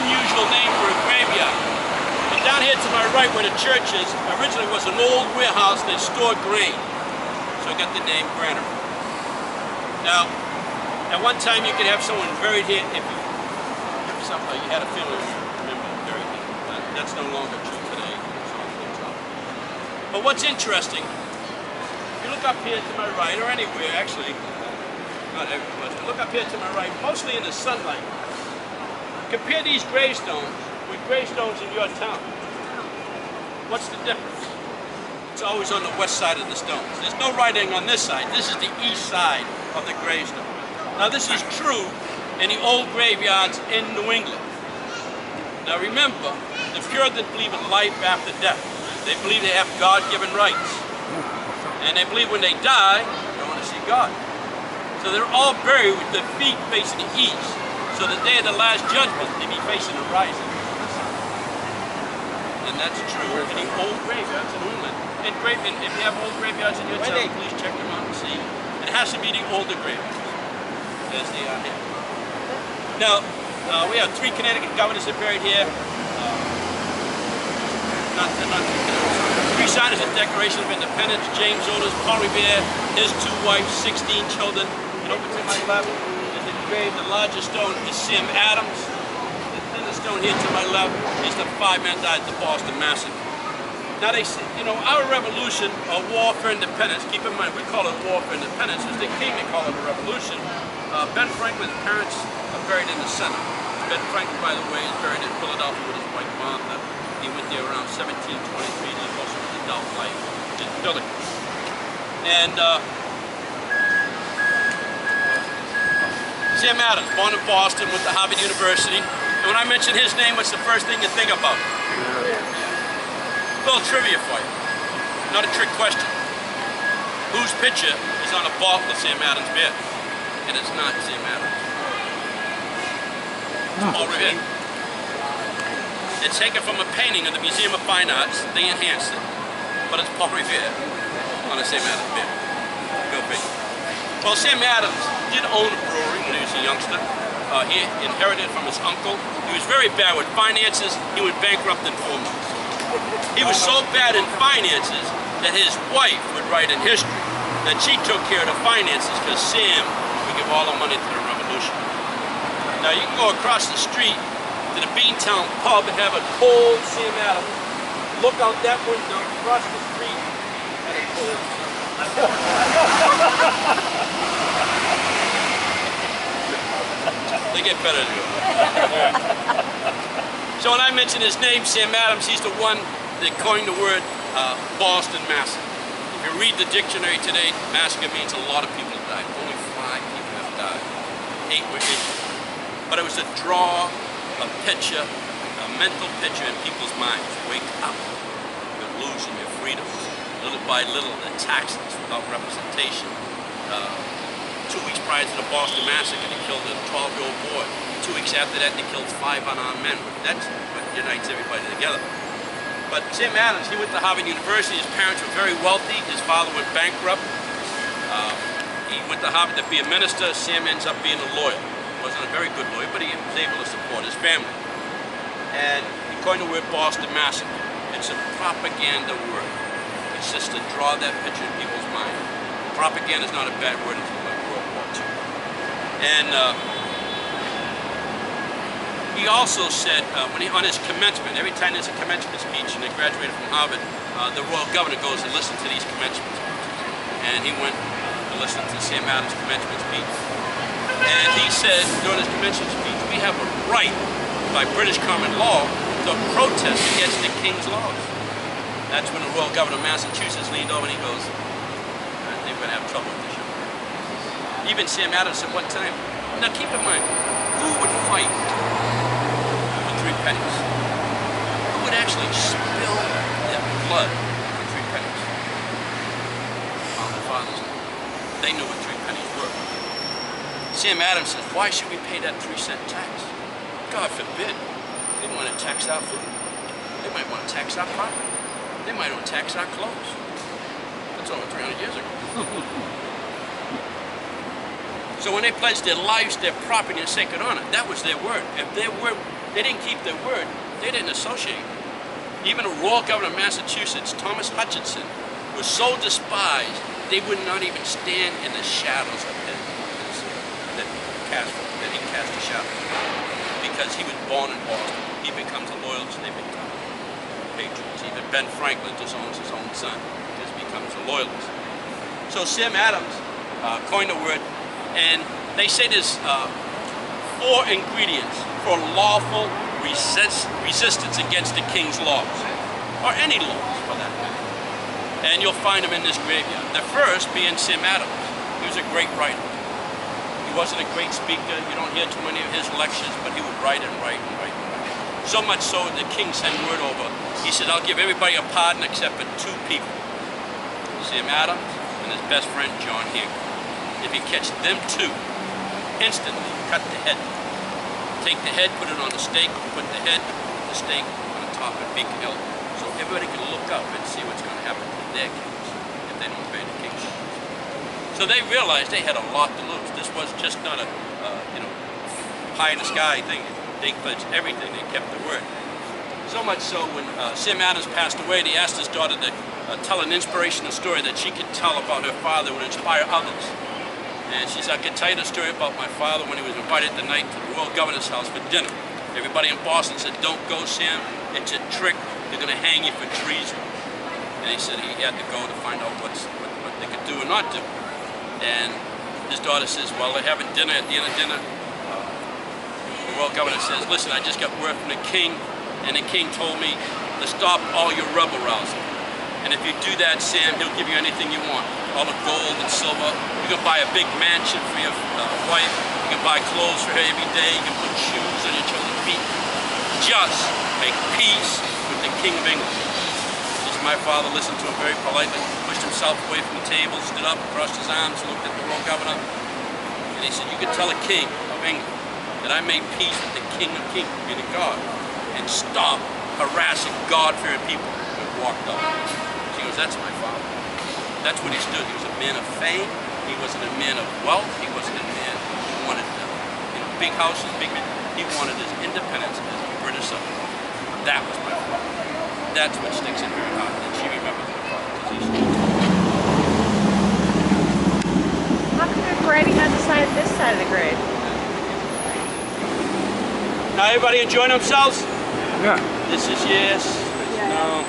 unusual name for a graveyard. But down here to my right where the church is, originally was an old warehouse that stored grain. So I got the name Granary. Now, at one time you could have someone buried here if you had a family member buried here. That's no longer true today. But what's interesting, if you look up here to my right, or anywhere actually, not everywhere, but look up here to my right, mostly in the sunlight. Compare these gravestones with gravestones in your town. What's the difference? It's always on the west side of the stones. There's no writing on this side. This is the east side of the gravestone. Now this is true in the old graveyards in New England. Now remember, the Puritans believe in life after death. They believe they have God-given rights. And they believe when they die, they want to see God. So they're all buried with their feet facing the east. So the day of the last judgment, they be facing the rising. And that's true in the old graveyards in New England. And if you have old graveyards in your town, please check them out and see. It has to be the older graveyards, as they are here. Now, we have 3 Connecticut governors that are buried here. Not 3 Connecticut. 3 signers of the Declaration of Independence: James Otis, Paul Revere, his 2 wives, 16 children. And over to my left is engraved. The largest stone is Sam Adams. The thinnest stone here to my left is the 5 men died at the Boston Massacre. Now they say, you know, our revolution, or war for independence, keep in mind, we call it war for independence, as they came to call it a revolution. Ben Franklin's parents are buried in the center. Ben Franklin, by the way, is buried in Philadelphia with his wife Martha. He went there around 1723, and he also lived adult life in Philly. And Sam Adams, born in Boston, went to Harvard University. And when I mention his name, what's the first thing you think about? A little trivia for you. Not a trick question. Whose picture is on a bottle of Sam Adams beer? And it's not Sam Adams. It's Paul Revere. It's taken from a painting of the Museum of Fine Arts. They enhanced it. But it's Paul Revere on a Sam Adams beer. Go figure. Well, Sam Adams did own a brewery when he was a youngster. He inherited it from his uncle. He was very bad with finances. He went bankrupt in 4 months. He was so bad in finances that his wife would write in history that she took care of the finances because Sam would give all the money to the revolution. Now you can go across the street to the Beantown pub and have a cold Sam Adams. Look out that window across the street at a cold They get better than you. So when I mention his name, Sam Adams, he's the one that coined the word Boston Massacre. If you read the dictionary today, massacre means a lot of people died. Only 5 people have died. 8 were injured. But it was a draw, a picture, a mental picture in people's minds. Wake up. You're losing your freedoms. Little by little, the taxes without representation. 2 weeks prior to the Boston Massacre, they killed a 12-year-old boy. 2 weeks after that, they killed 5 unarmed men. That's what unites everybody together. But Sam Adams, he went to Harvard University. His parents were very wealthy. His father went bankrupt. He went to Harvard to be a minister. Sam ends up being a lawyer. He wasn't a very good lawyer, but he was able to support his family. And he coined the word Boston Massacre. It's a propaganda word. It's just to draw that picture in people's mind. Propaganda is not a bad word until like World War II. And he also said, on his commencement, every time there's a commencement speech and they graduated from Harvard, the royal governor goes to listen to these commencement speeches. And he went to listen to Sam Adams' commencement speech. And he said during his commencement speech, we have a right by British common law to protest against the king's laws. That's when the royal governor of Massachusetts leaned over and he goes, I think we're going to have trouble with this show. Even Sam Adams at one time. Now keep in mind, who would fight for 3 pennies? Who would actually spill their blood for 3 pennies? Founding fathers. They knew what 3 pennies were. Sam Adams says, why should we pay that 3-cent tax? God forbid. They want to tax our food. They might want to tax our property. They might want to tax our clothes. That's over 300 years ago. So when they pledged their lives, their property, and sacred honor, that was their word. If They didn't keep their word. They didn't associate. Even the royal governor of Massachusetts, Thomas Hutchinson, was so despised, they would not even stand in the shadows of his that he cast a shadow. Because he was born in Boston. He becomes a loyalist, they become patriots. Even Ben Franklin disowns his own son. Just becomes a loyalist. So Sam Adams coined the word, and they say there's 4 ingredients for lawful resistance against the king's laws, or any laws for that matter. And you'll find them in this graveyard. The first being Sam Adams. He was a great writer. He wasn't a great speaker. You don't hear too many of his lectures, but he would write and write and write and write. So much so the king sent word over. He said, I'll give everybody a pardon except for 2 people. Sam Adams and his best friend John Hancock. If you catch them 2, instantly cut the head. Take the head, put it on a stake, put the head, the stake on top of Beacon Hill. So everybody can look up and see what's going to happen to their kings if they don't obey the king's laws. So they realized they had a lot to lose. This was just not a pie in the sky thing. They pledged everything. They kept the word. So much so when Sam Adams passed away, he asked his daughter to tell an inspirational story that she could tell about her father would inspire others. And she said, I can tell you the story about my father when he was invited the night to the royal governor's house for dinner. Everybody in Boston said, don't go, Sam. It's a trick. They're going to hang you for treason. And he said he had to go to find out what they could do or not do. And his daughter says, well, they're having dinner. At the end of dinner, the royal governor says, listen, I just got word from the king, and the king told me to stop all your rebel rousing. And if you do that, Sam, he'll give you anything you want. All the gold and silver. You can buy a big mansion for your wife. You can buy clothes for her every day. You can put shoes on your children's feet. Just make peace with the King of England. Just my father listened to him very politely, pushed himself away from the table, stood up, crossed his arms, looked at the royal governor, and he said, you can tell the King of England that I made peace with the King of Kings, meaning God, and stop harassing God-fearing people. And walked up. She goes, that's my father. That's what he stood. He was a man of fame. He wasn't a man of wealth. He wasn't a man who wanted big houses, big men. He wanted his independence as a British subject. That was my father. That's what sticks in her heart, and she remembers my father. How come there's writing on the side of this side of the grave? Now everybody enjoying themselves? Yeah. This is yes. No.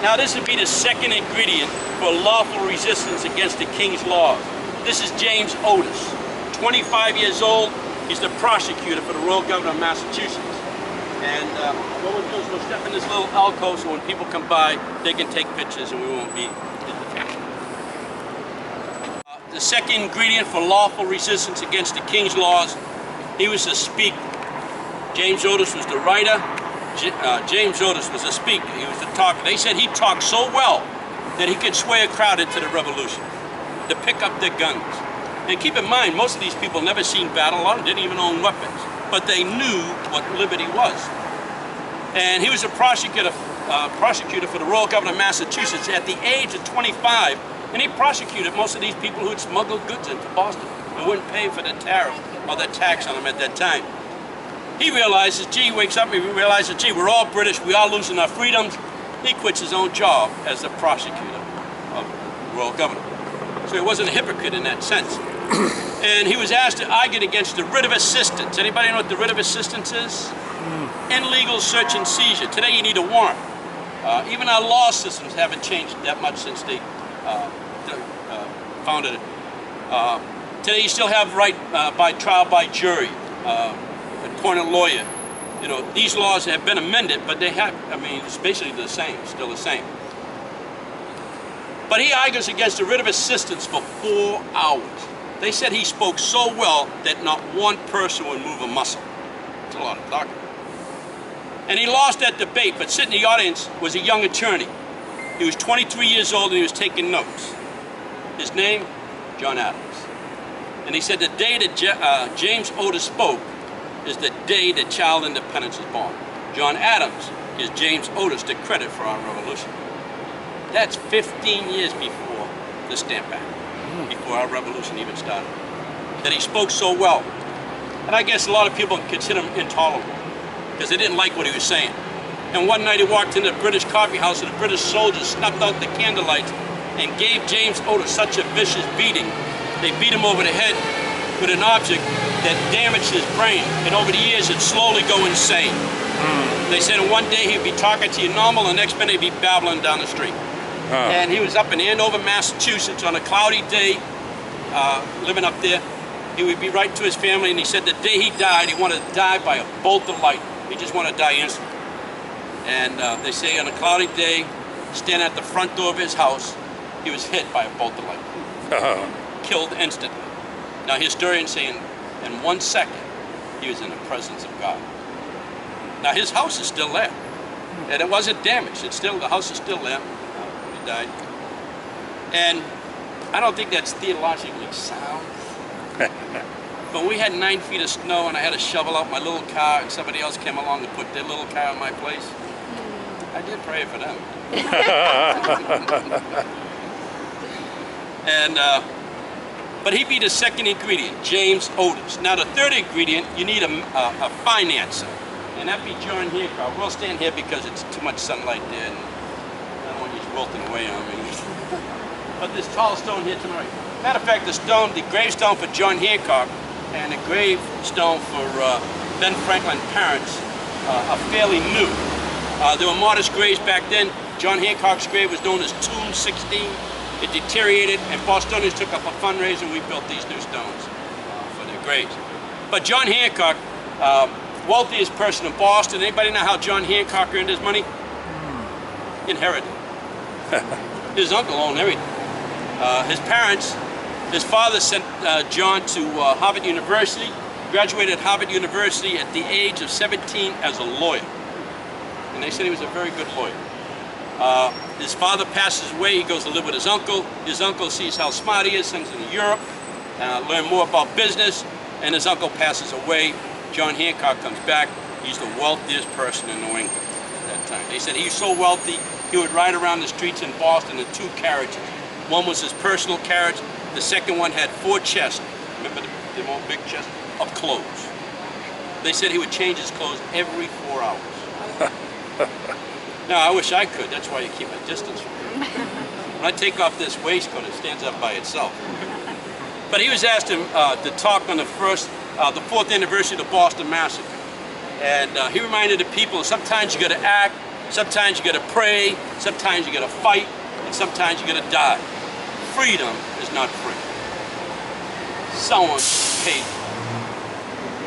Now this would be the second ingredient for lawful resistance against the king's laws. This is James Otis, 25 years old. He's the prosecutor for the royal governor of Massachusetts. And what we'll do is we'll step in this little alcove so when people come by, they can take pictures and we won't be detained. The second ingredient for lawful resistance against the king's laws, he was a speaker. James Otis was the writer. James Otis was a speaker. He was the talker. They said he talked so well that he could sway a crowd into the revolution, to pick up their guns. And keep in mind, most of these people never seen battle. A lot of them didn't even own weapons, but they knew what liberty was. And he was a prosecutor for the royal governor of Massachusetts at the age of 25, and he prosecuted most of these people who had smuggled goods into Boston and wouldn't pay for the tariff or the tax on them at that time. He realizes, gee, he wakes up and he realizes, gee, we're all British, we are losing our freedoms. He quits his own job as the prosecutor of the royal governor. So he wasn't a hypocrite in that sense. And he was asked to argue against the writ of assistance. Anybody know what the writ of assistance is? Illegal search and seizure. Today you need a warrant. Even our law systems haven't changed that much since they founded it. Today you still have right by trial by jury, appoint a lawyer. You know, these laws have been amended, but they have, I mean, it's basically the same, still the same. But he argues against the writ of assistance for 4 hours. They said he spoke so well that not one person would move a muscle. It's a lot of talking. And he lost that debate, but sitting in the audience was a young attorney. He was 23 years old and he was taking notes. His name, John Adams. And he said the day that James Otis spoke is the day that child independence was born. John Adams gives James Otis the credit for our revolution. That's 15 years before the Stamp Act, before our revolution even started. That he spoke so well. And I guess a lot of people consider him intolerable. because they didn't like what he was saying. And one night he walked into the British coffee house and the British soldiers snuffed out the candlelights and gave James Otis such a vicious beating. They beat him over the head with an object that damaged his brain, and over the years it'd slowly go insane. They said one day he'd be talking to you normal, and the next minute he'd be babbling down the street. And he was up in Andover, Massachusetts on a cloudy day, living up there. He would be right to his family, and he said the day he died, he wanted to die by a bolt of light. He just wanted to die instantly. And they say on a cloudy day, standing at the front door of his house, he was hit by a bolt of light. Killed instantly. Now historians saying in 1 second, he was in the presence of God. Now his house is still there. And it wasn't damaged. It's still, the house is still there. He died. And I don't think that's theologically sound. But we had 9 feet of snow and I had to shovel out my little car and somebody else came along and put their little car in my place. I did pray for them. And, but he'd be the second ingredient, James Otis. Now the third ingredient, you need a financer. And that'd be John Hancock. We'll stand here because it's too much sunlight there and I don't want you wilting away on me. But this tall stone here to my right. Matter of fact, the gravestone for John Hancock and the gravestone for Ben Franklin's parents are fairly new. There were modest graves back then. John Hancock's grave was known as Tomb 16. It deteriorated, and Bostonians took up a fundraiser and we built these new stones for their graves. But John Hancock, wealthiest person in Boston. Anybody know how John Hancock earned his money? Inherited. His uncle owned everything. His parents, his father sent John to Harvard University, graduated Harvard University at the age of 17 as a lawyer. And they said he was a very good lawyer. His father passes away, he goes to live with his uncle. His uncle sees how smart he is, sends him to Europe, learn more about business, and his uncle passes away. John Hancock comes back. He's the wealthiest person in New England at that time. They said he was so wealthy, he would ride around the streets in Boston in 2 carriages. One was his personal carriage, the second one had 4 chests, remember the old big chest, of clothes. They said he would change his clothes every 4 hours. Now, I wish I could, that's why you keep a distance from me. When I take off this waistcoat, it stands up by itself. But he was asked to talk on the 4th anniversary of the Boston Massacre. And he reminded the people, sometimes you gotta act, sometimes you gotta pray, sometimes you gotta fight, and sometimes you gotta die. Freedom is not free. Someone paid for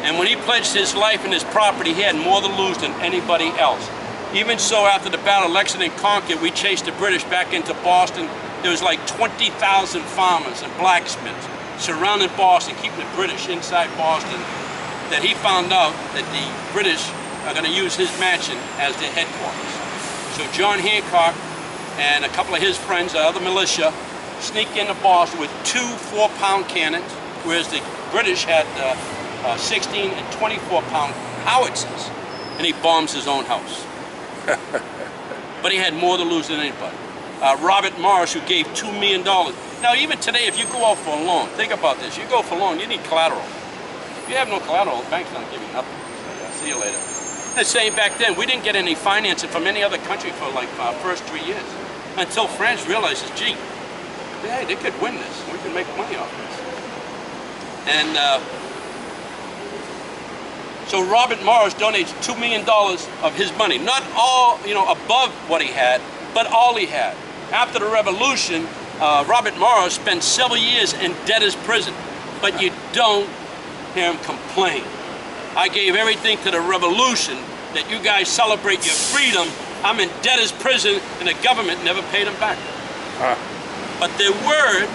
it. And when he pledged his life and his property, he had more to lose than anybody else. Even so, after the Battle of Lexington and Concord, we chased the British back into Boston. There was like 20,000 farmers and blacksmiths surrounding Boston, keeping the British inside Boston, that he found out that the British are going to use his mansion as their headquarters. So John Hancock and a couple of his friends, the other militia, sneak into Boston with 2 4-pound cannons, whereas the British had 16 and 24-pound howitzers, and he bombs his own house. But he had more to lose than anybody. Robert Morris, who gave $2 million. Now, even today, if you go out for a loan, think about this. You go for a loan, you need collateral. If you have no collateral, the bank's not giving you nothing. See you later. The same back then, we didn't get any financing from any other country for like our first 3 years. Until France realizes, gee, hey, they could win this. We can make money off this. And so Robert Morris donates $2 million of his money. Not all, above what he had, but all he had. After the revolution, Robert Morris spent several years in debtor's prison, but you don't hear him complain. I gave everything to the revolution that you guys celebrate your freedom. I'm in debtor's prison and the government never paid him back. But their word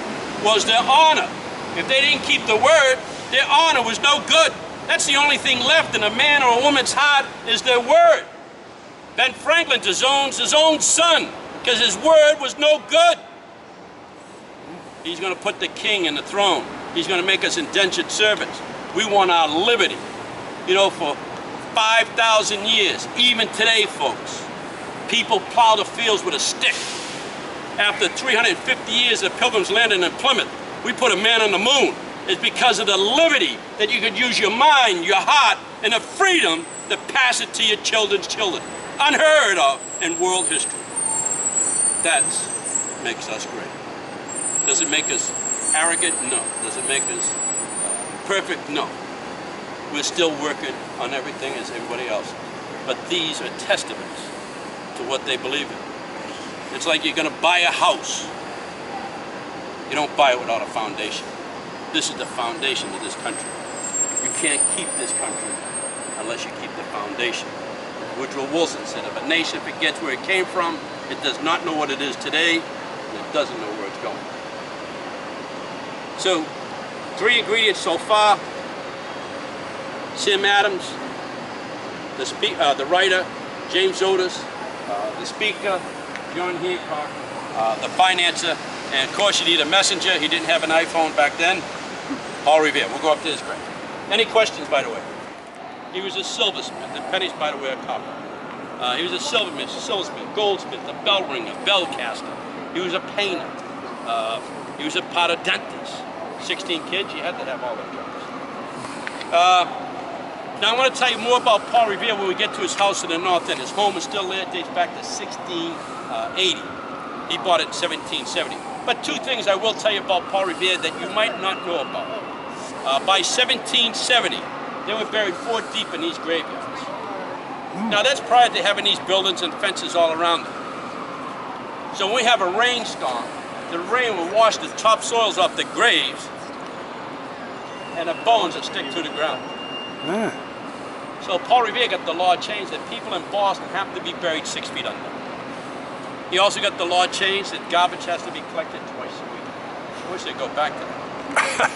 was their honor. If they didn't keep the word, their honor was no good. That's the only thing left in a man or a woman's heart is their word. Ben Franklin disowns his own son because his word was no good. He's going to put the king in the throne. He's going to make us indentured servants. We want our liberty. For 5,000 years, even today, folks, people plow the fields with a stick. After 350 years of Pilgrims landing in Plymouth, we put a man on the moon. It's because of the liberty that you could use your mind, your heart, and the freedom to pass it to your children's children. Unheard of in world history. That makes us great. Does it make us arrogant? No. Does it make us perfect? No. We're still working on everything as everybody else. But these are testaments to what they believe in. It's like you're going to buy a house. You don't buy it without a foundation. This is the foundation of this country. You can't keep this country unless you keep the foundation. Woodrow Wilson said, if a nation forgets where it came from, it does not know what it is today, and it doesn't know where it's going. So, 3 ingredients so far. Sam Adams, the writer, James Otis, the speaker, John Hancock, the financer, and of course you need a messenger. He didn't have an iPhone back then. Paul Revere. We'll go up to his grave. Any questions, by the way? He was a silversmith. The pennies, by the way, are copper. He was a silversmith, goldsmith, a bell ringer, bell caster. He was a painter. He was a parodontist. 16 kids, you had to have all those jobs. Now I want to tell you more about Paul Revere when we get to his house in the North End. His home is still there, it dates back to 1680. He bought it in 1770. But 2 things I will tell you about Paul Revere that you might not know about. By 1770, they were buried 4 deep in these graveyards. Now that's prior to having these buildings and fences all around them. So when we have a rainstorm, the rain will wash the topsoils off the graves and the bones that stick to the ground. So Paul Revere got the law changed that people in Boston have to be buried 6 feet under. He also got the law changed that garbage has to be collected twice a week. I wish they'd go back to that.